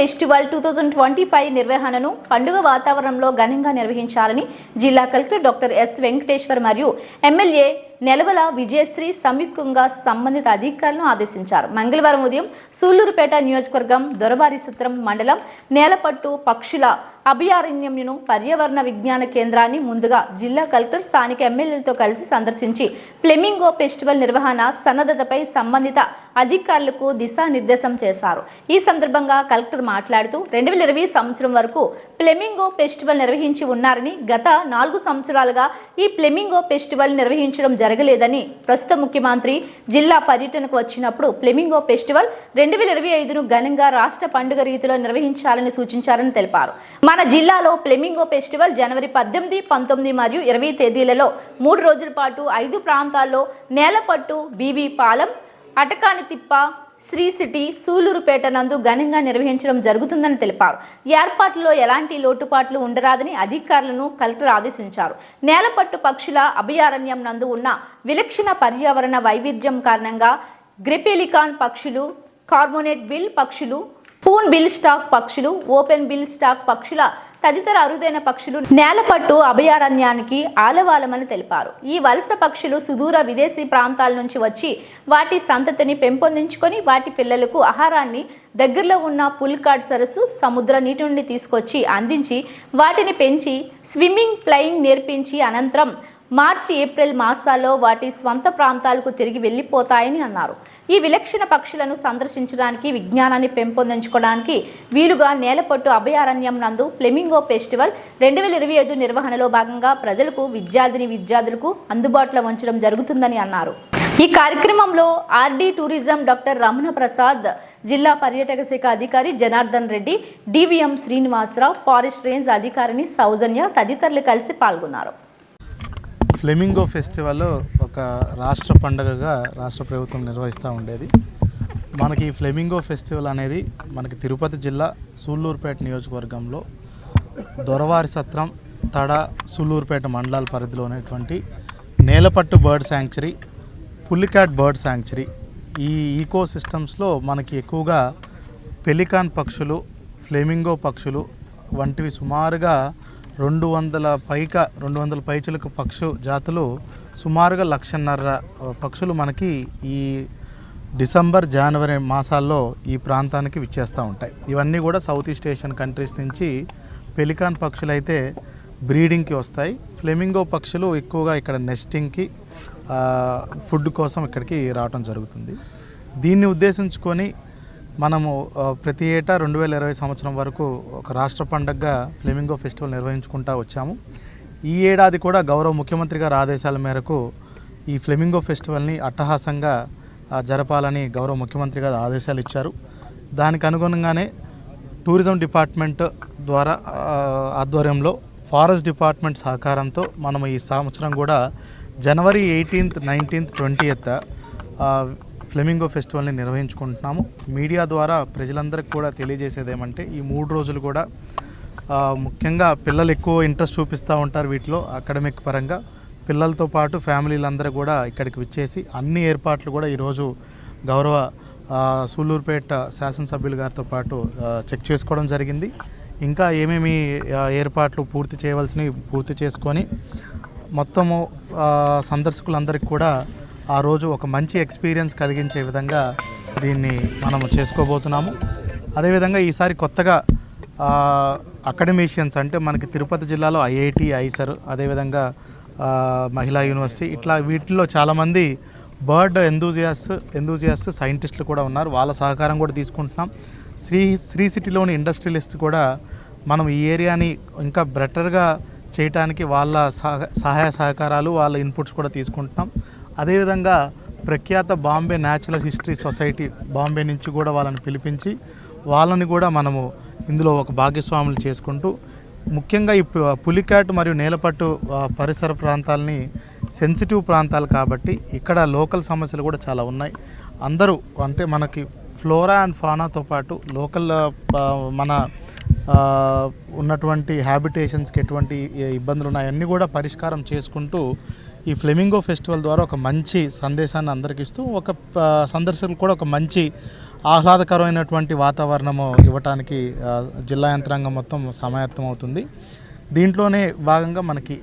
Festival 2025 నిర్వహణను పండుగ వాతావరణంలో ఘనంగా నిర్వహించాలని జిల్లా కలెక్టర్ డాక్టర్ ఎస్ వెంకటేశ్వర్ మరియు ఎమ్మెల్యే నెలవల విజయశ్రీ సంయుక్తంగా సంబంధిత అధికారులను ఆదేశించారు. మంగళవారం ఉదయం సూళ్లూరుపేట నియోజకవర్గం దొరవారిసత్రం మండలం నేలపట్టు పక్షుల అభయారణ్యంను పర్యావరణ విజ్ఞాన కేంద్రాన్ని ముందుగా జిల్లా కలెక్టర్ స్థానిక ఎమ్మెల్యేలతో కలిసి సందర్శించి ఫ్లెమింగో ఫెస్టివల్ నిర్వహణ సన్నద్ధతపై సంబంధిత అధికారులకు దిశానిర్దేశం చేశారు. ఈ సందర్భంగా కలెక్టర్ మాట్లాడుతూ 2020 సంవత్సరం వరకు ఫ్లెమింగో ఫెస్టివల్ నిర్వహించి ఉన్నారని, గత 4 సంవత్సరాలుగా ఈ ఫ్లెమింగో ఫెస్టివల్ నిర్వహించడం జరగలేదని, ప్రస్తుత ముఖ్యమంత్రి జిల్లా పర్యటనకు వచ్చినప్పుడు ఫ్లెమింగో ఫెస్టివల్ 2025ను ఘనంగా రాష్ట్ర పండుగ రీతిలో నిర్వహించాలని సూచించారని తెలిపారు. మన జిల్లాలో ఫ్లెమింగో ఫెస్టివల్ జనవరి 18, 19 మరియు 20 తేదీలలో 3 రోజుల పాటు 5 ప్రాంతాల్లో నేలపట్టు, బీబీ పాలెం, అటకానితిప్ప, శ్రీ సిటీ, సూళ్లూరుపేట నందు ఘనంగా నిర్వహించడం జరుగుతుందని తెలిపారు. ఏర్పాట్లలో ఎలాంటి లోటుపాట్లు ఉండరాదని అధికారులను కలెక్టర్ ఆదేశించారు. నేలపట్టు పక్షుల అభయారణ్యం నందు ఉన్న విలక్షణ పర్యావరణ వైవిధ్యం కారణంగా గ్రెపెలికాన్ పక్షులు, కార్బోనేట్ బిల్ పక్షులు, పూన్ బిల్ స్టాక్ పక్షులు, ఓపెన్ బిల్ స్టాక్ పక్షుల తదితర అరుదైన పక్షులు నేలపట్టు అభయారణ్యానికి ఆలవాలమని తెలిపారు. ఈ వలస పక్షులు సుదూర విదేశీ ప్రాంతాల నుంచి వచ్చి వాటి సంతతిని పెంపొందించుకొని వాటి పిల్లలకు ఆహారాన్ని దగ్గరలో ఉన్న పుల్కాడ్ సరస్సు, సముద్ర నీటి నుండి తీసుకొచ్చి అందించి వాటిని పెంచి స్విమ్మింగ్, ఫ్లయింగ్ నేర్పించి అనంతరం మార్చి, ఏప్రిల్ మాసాల్లో వాటి స్వంత ప్రాంతాలకు తిరిగి వెళ్ళిపోతాయని అన్నారు. ఈ విలక్షణ పక్షులను సందర్శించడానికి, విజ్ఞానాన్ని పెంపొందించుకోవడానికి వీలుగా నేలపట్టు అభయారణ్యం నందు ఫ్లెమింగో ఫెస్టివల్ 2025 నిర్వహణలో భాగంగా ప్రజలకు, విద్యార్థులకు అందుబాటులో ఉంచడం జరుగుతుందని అన్నారు. ఈ కార్యక్రమంలో RD tourism doctor Ramana Prasad, జిల్లా పర్యాటక శాఖ అధికారి Janardhan Reddy, DVM Srinivasarao, forest range అధికారిని సౌజన్య తదితరులు కలిసి పాల్గొన్నారు. ఫ్లెమింగో ఫెస్టివల్ ఒక రాష్ట్ర పండుగగా రాష్ట్ర ప్రభుత్వం నిర్వహిస్తూ ఉండేది. మనకి ఈ ఫ్లెమింగో ఫెస్టివల్ అనేది మనకి తిరుపతి జిల్లా సూళ్లూరుపేట నియోజకవర్గంలో దొరవారిసత్రం, తడ, సూళ్లూరుపేట మండలాల పరిధిలో ఉన్నటువంటి Nelapattu bird sanctuary, Pulicat bird sanctuary, ఈ ఈకో సిస్టమ్స్లో మనకి ఎక్కువగా పెలికాన్ పక్షులు, ఫ్లెమింగో పక్షులు వంటివి సుమారుగా 200 పైచులకు పక్షు జాతులు సుమారుగా 1,50,000 పక్షులు మనకి ఈ డిసెంబర్, జనవరి మాసాల్లో ఈ ప్రాంతానికి విచ్చేస్తూ ఉంటాయి. ఇవన్నీ కూడా సౌత్ ఈస్ట్ ఏషియన్ కంట్రీస్ నుంచి పెలికాన్ పక్షులు అయితే బ్రీడింగ్కి వస్తాయి. ఫ్లెమింగో పక్షులు ఎక్కువగా ఇక్కడ నెస్టింగ్కి, ఫుడ్ కోసం ఇక్కడికి రావడం జరుగుతుంది. దీన్ని ఉద్దేశించుకొని మనము ప్రతి ఏటా 2020 సంవత్సరం వరకు ఒక రాష్ట్ర పండుగగా ఫ్లెమింగో ఫెస్టివల్ నిర్వహించుకుంటూ వచ్చాము. ఈ ఏడాది కూడా గౌరవ ముఖ్యమంత్రి గారి ఆదేశాల మేరకు ఈ ఫ్లెమింగో ఫెస్టివల్ని అట్టహాసంగా జరపాలని గౌరవ ముఖ్యమంత్రి గారు ఆదేశాలు ఇచ్చారు. దానికి అనుగుణంగానే టూరిజం డిపార్ట్మెంట్ ద్వారా ఆధ్వర్యంలో ఫారెస్ట్ డిపార్ట్మెంట్ సహకారంతో మనం ఈ సంవత్సరం కూడా జనవరి 18th, 19th, 20th flamingo ఫెస్టివల్ని నిర్వహించుకుంటున్నాము. Media ద్వారా ప్రజలందరికీ కూడా తెలియజేసేది ఏమంటే, ఈ 3 రోజులు కూడా ముఖ్యంగా పిల్లలు ఎక్కువ ఇంట్రెస్ట్ చూపిస్తూ ఉంటారు వీటిలో. అకాడమిక్ పరంగా పిల్లలతో పాటు ఫ్యామిలీలందరూ కూడా ఇక్కడికి విచ్చేసి అన్ని ఏర్పాట్లు కూడా ఈరోజు గౌరవ సూళ్లూరుపేట శాసనసభ్యులు గారితో పాటు చెక్ చేసుకోవడం జరిగింది. ఇంకా ఏమేమి ఏర్పాట్లు పూర్తి చేయవలసినవి పూర్తి చేసుకొని మొత్తము సందర్శకులందరికీ కూడా ఆ రోజు ఒక మంచి ఎక్స్పీరియన్స్ కలిగించే విధంగా దీన్ని మనము చేసుకోబోతున్నాము. అదేవిధంగా ఈసారి కొత్తగా అకాడమిషియన్స్ అంటే మనకి తిరుపతి జిల్లాలో ఐఐటి, ఐసర్, అదేవిధంగా మహిళా యూనివర్సిటీ, ఇట్లా వీటిల్లో చాలామంది బర్డ్ ఎంతూజియాస్ట్ సైంటిస్టులు కూడా ఉన్నారు. వాళ్ళ సహకారం కూడా తీసుకుంటున్నాం. శ్రీ సిటీలోని ఇండస్ట్రియలిస్ట్ కూడా మనం ఈ ఏరియాని ఇంకా బెటర్గా చేయడానికి వాళ్ళ సహాయ సహకారాలు, వాళ్ళ ఇన్పుట్స్ కూడా తీసుకుంటున్నాం. అదేవిధంగా ప్రఖ్యాత Bombay natural history society Bombay నుంచి కూడా వాళ్ళని పిలిపించి వాళ్ళని కూడా మనము ఇందులో ఒక భాగస్వాములు చేసుకుంటూ, ముఖ్యంగా ఈ పులికాట్ మరియు నేలపట్టు పరిసర ప్రాంతాలని సెన్సిటివ్ ప్రాంతాలు కాబట్టి ఇక్కడ లోకల్ సమస్యలు కూడా చాలా ఉన్నాయి. అందరూ అంటే మనకి ఫ్లోరా అండ్ ఫానాతో పాటు లోకల్ మన ఉన్నటువంటి హ్యాబిటేషన్స్కి ఎటువంటి ఇబ్బందులు ఉన్నాయన్నీ కూడా పరిష్కారం చేసుకుంటూ ఈ ఫ్లెమింగో ఫెస్టివల్ ద్వారా ఒక మంచి సందేశాన్ని అందరికీ ఇస్తూ ఒక సందర్శకులు కూడా ఒక మంచి ఆహ్లాదకరమైనటువంటి వాతావరణము ఇవ్వటానికి జిల్లా యంత్రాంగం మొత్తం సమాయత్తం అవుతుంది. దీంట్లోనే భాగంగా మనకి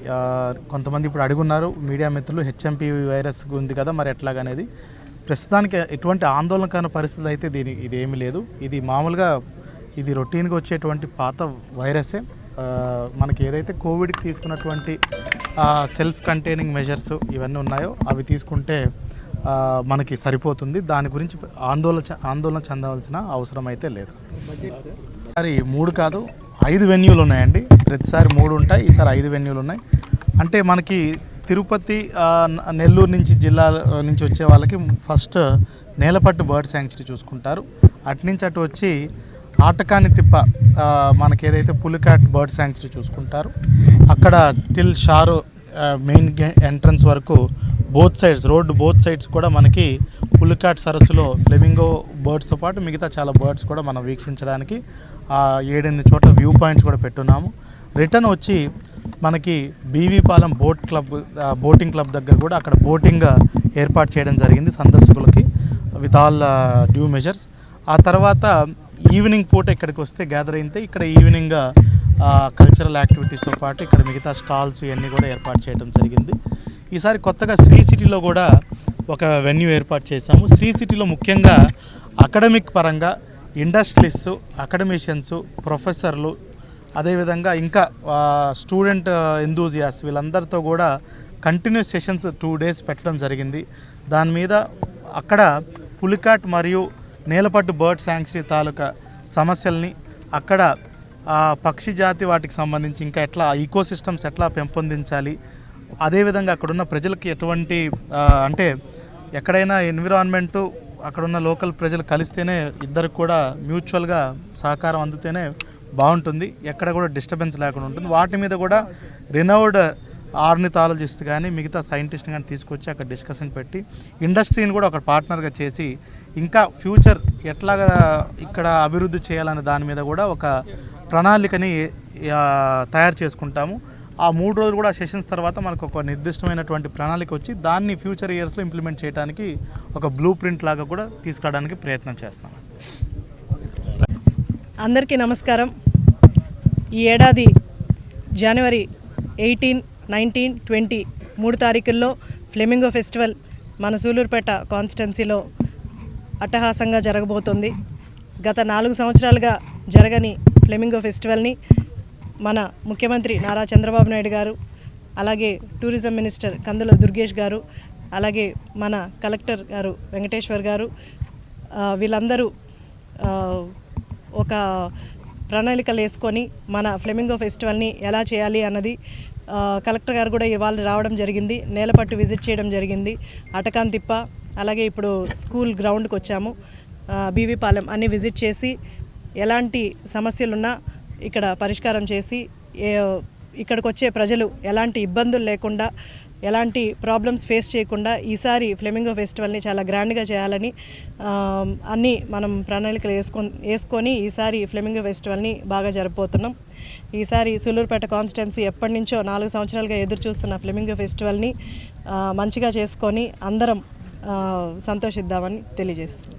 కొంతమంది ఇప్పుడు అడుగున్నారు మీడియా మిత్రులు, హెచ్ఎంపీవీ వైరస్ ఉంది కదా మరి ఎట్లాగనేది. ప్రస్తుతానికి ఎటువంటి ఆందోళనకరమైన పరిస్థితులు అయితే ఇది ఏమీ లేదు. ఇది మామూలుగా ఇది రొటీన్గా వచ్చేటువంటి పాత వైరసే. మనకి ఏదైతే కోవిడ్కి తీసుకున్నటువంటి సెల్ఫ్ కంటైనింగ్ మెజర్స్ ఇవన్నీ ఉన్నాయో అవి తీసుకుంటే మనకి సరిపోతుంది. దాని గురించి ఆందోళన చెందవలసిన అవసరం అయితే లేదు. ఈసారి 3 కాదు 5 వెన్యూలు ఉన్నాయండి. ప్రతిసారి 3 ఉంటాయి, ఈసారి 5 వెన్యూలు ఉన్నాయి. అంటే మనకి తిరుపతి, నెల్లూరు నుంచి జిల్లా నుంచి వచ్చే వాళ్ళకి ఫస్ట్ నేలపట్టు బర్డ్ శాంక్చురీ చూసుకుంటారు. అటునుంచి అటు వచ్చి ఆటకాని తిప్ప మనకి ఏదైతే పులికాట్ బర్డ్ శాంక్చురీ చూసుకుంటారు. అక్కడ టిల్ షారు మెయిన్ ఎంట్రన్స్ వరకు రోడ్డు బోత్ సైడ్స్ కూడా మనకి పులికాట్ సరస్సులో ఫ్లెమింగో బర్డ్స్తో పాటు మిగతా చాలా బర్డ్స్ కూడా మనం వీక్షించడానికి 7-8 చోట్ల వ్యూ పాయింట్స్ కూడా పెట్టున్నాము. రిటర్న్ వచ్చి మనకి బీవీపాలెం బోటింగ్ క్లబ్ దగ్గర కూడా అక్కడ బోటింగ్ ఏర్పాటు చేయడం జరిగింది సందర్శకులకి విత్ ఆల్ డ్యూ మెజర్స్. ఆ తర్వాత ఈవినింగ్ పూట ఇక్కడికి వస్తే గ్యాదర్ అయితే ఇక్కడ ఈవినింగ్ కల్చరల్ యాక్టివిటీస్తో పాటు ఇక్కడ మిగతా స్టాల్స్ ఇవన్నీ కూడా ఏర్పాటు చేయడం జరిగింది. ఈసారి కొత్తగా శ్రీ సిటీలో కూడా ఒక వెన్యూ ఏర్పాటు చేశాము. శ్రీ సిటీలో ముఖ్యంగా అకాడమిక్ పరంగా ఇండస్ట్రియలిస్టు, అకాడమిషియన్స్, ప్రొఫెసర్లు, అదేవిధంగా ఇంకా స్టూడెంట్ ఎంతూజియాస్ వీళ్ళందరితో కూడా కంటిన్యూస్ సెషన్స్ 2 days పెట్టడం జరిగింది. దాని మీద అక్కడ పులికాట్ మరియు నేలపట్టు బర్డ్ శాంక్చురీ తాలూకా సమస్యల్ని, అక్కడ పక్షి జాతి వాటికి సంబంధించి ఇంకా ఎట్లా ఈకోసిస్టమ్స్ ఎట్లా పెంపొందించాలి, అదేవిధంగా అక్కడున్న ప్రజలకి ఎటువంటి అంటే ఎక్కడైనా ఎన్విరాన్మెంటు అక్కడున్న లోకల్ ప్రజలు కలిస్తేనే ఇద్దరికి కూడా మ్యూచువల్గా సహకారం అందుతేనే బాగుంటుంది, ఎక్కడ కూడా డిస్టర్బెన్స్ లేకుండా ఉంటుంది. వాటి మీద కూడా రినౌడ్ ఆర్నిథాలజిస్ట్ కానీ మిగతా సైంటిస్ట్ కానీ తీసుకొచ్చి అక్కడ డిస్కషన్ పెట్టి ఇండస్ట్రీని కూడా ఒక పార్ట్నర్గా చేసి ఇంకా ఫ్యూచర్ ఎట్లాగా ఇక్కడ అభివృద్ధి చేయాలనే దాని మీద కూడా ఒక ప్రణాళికని తయారు చేసుకుంటాము. ఆ 3 రోజులు కూడా సెషన్స్ తర్వాత మనకు ఒక నిర్దిష్టమైనటువంటి ప్రణాళిక వచ్చి దాన్ని ఫ్యూచర్ ఇయర్స్లో ఇంప్లిమెంట్ చేయడానికి ఒక బ్లూ ప్రింట్ లాగా కూడా తీసుకురావడానికి ప్రయత్నం చేస్తాం. అందరికీ నమస్కారం. ఈ ఏడాది జనవరి 18, 19, 20 3 తారీఖుల్లో ఫ్లెమింగో ఫెస్టివల్ మన సూలూరుపేట కాన్స్టిట్యున్సీలో అట్టహాసంగా జరగబోతోంది. గత 4 సంవత్సరాలుగా జరగని ఫ్లెమింగో ఫెస్టివల్ని మన ముఖ్యమంత్రి నారా చంద్రబాబు నాయుడు గారు, అలాగే టూరిజం మినిస్టర్ కందుల దుర్గేష్ గారు, అలాగే మన కలెక్టర్ గారు వెంకటేశ్వర్ గారు వీళ్ళందరూ ఒక ప్రణాళికలు వేసుకొని మన ఫ్లెమింగో ఫెస్టివల్ని ఎలా చేయాలి అన్నది కలెక్టర్ గారు కూడా ఇవాళ రావడం జరిగింది. నేలపట్టు విజిట్ చేయడం జరిగింది. అటకాన్ తిప్ప, అలాగే ఇప్పుడు స్కూల్ గ్రౌండ్కి వచ్చాము, బీవీపాలెం అన్ని విజిట్ చేసి ఎలాంటి సమస్యలున్నా ఇక్కడ పరిష్కారం చేసి ఇక్కడికి వచ్చే ప్రజలు ఎలాంటి ఇబ్బందులు లేకుండా, ఎలాంటి ప్రాబ్లమ్స్ ఫేస్ చేయకుండా ఈసారి ఫ్లెమింగో ఫెస్టివల్ని చాలా గ్రాండ్గా చేయాలని అన్నీ మనం ప్రణాళికలు వేసుకొని ఈసారి ఫ్లెమింగో ఫెస్టివల్ని బాగా జరపబోతున్నాం. ఈసారి సూలూరుపేట కాన్స్టిట్యున్సీ ఎప్పటి నుంచో 4 సంవత్సరాలుగా ఎదురు చూస్తున్న ఫ్లెమింగో ఫెస్టివల్ని మంచిగా చేసుకొని అందరం సంతోషిద్దామని తెలియజేస్తున్నాం.